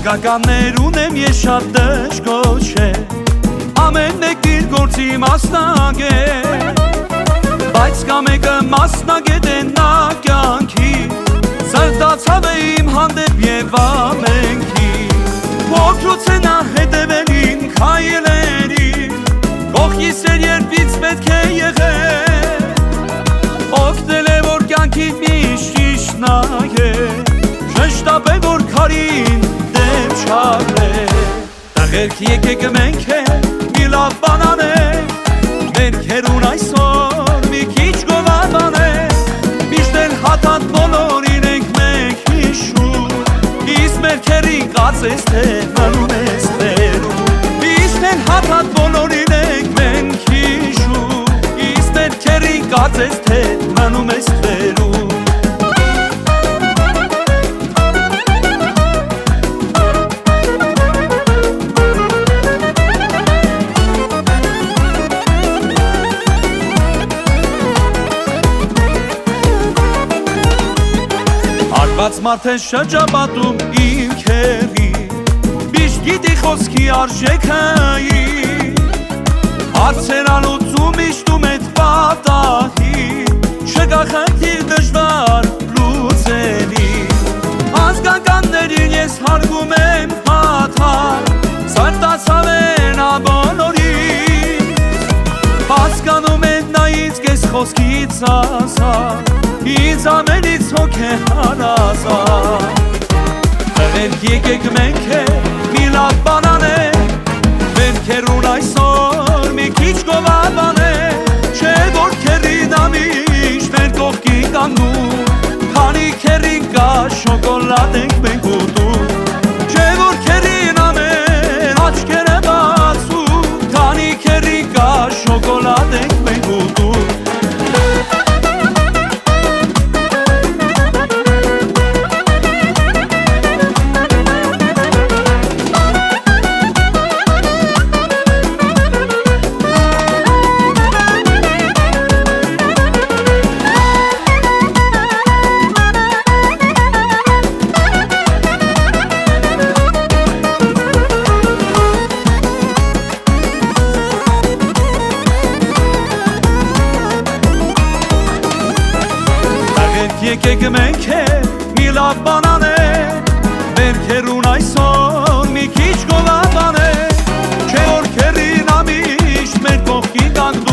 Զարգականներ ունեմ ես շատ դժգոհ չէ, ամեն մեկ իր գործի մասնագետ է, բայց կա մեկը մասնագետ է նա կյանքի, սրտացավ է իմ հանդեպ և ամենքի, փոքրուց է նա հետևել իմ քայլերին, կողքիս էր երբից պետք է եղել, օգնել է որ կյանքի միշտ ճիշտ նայել, շեշտապել որ քարին դեմ չառել, տղերք եկեք մենք էլ մի լավ բան անենք, մեր քերուն այսօր մի քիչ գովաբանենք, միշտ էլ հաթաթ բոլորին ենք մենք հիշում, իսկ մեր քերին կարծես թե մնում ես վերում, միշտ էլ հաթաթ բոլորին ենք մենք հիշում, իսկ մեր քերին կարծես թե մնում ես վերում։ Բայց մարդ է շրջապատում իմ քերի, միշտ գիտի խոսքի արժեքը հարցեր անլուծում միշտում էդ պատահի, չկա խնդիր դժվար լուծելի, ազգականներին ես հարգում եմ հաթար, սրտացավ է նա բոլորից, հասկանում են նա ինձ կես խոսքից ասար, ինձ ամենից հոգ է հարազատ, տղերք եկեք մենք է մի լավ բան անենք, մեր քերուն այսօր մի քիչ գովաբանենք, չէ որ քերին ամիշտ մեր կողքի կանգնում, քանի քերին կա շոկոլադ ենք մենք ուտում, չէ որ քերին ամեն աչքերը բացում, քանի քերին կա շոկոլադ ենք մենք ուտում։ Եկեք մենք էլ մի լավ բան անենք, մեր քերուն այսօր մի քիչ գովաբանենք, չէ որ քերին ամիշտ մեր կողքի կանգնում,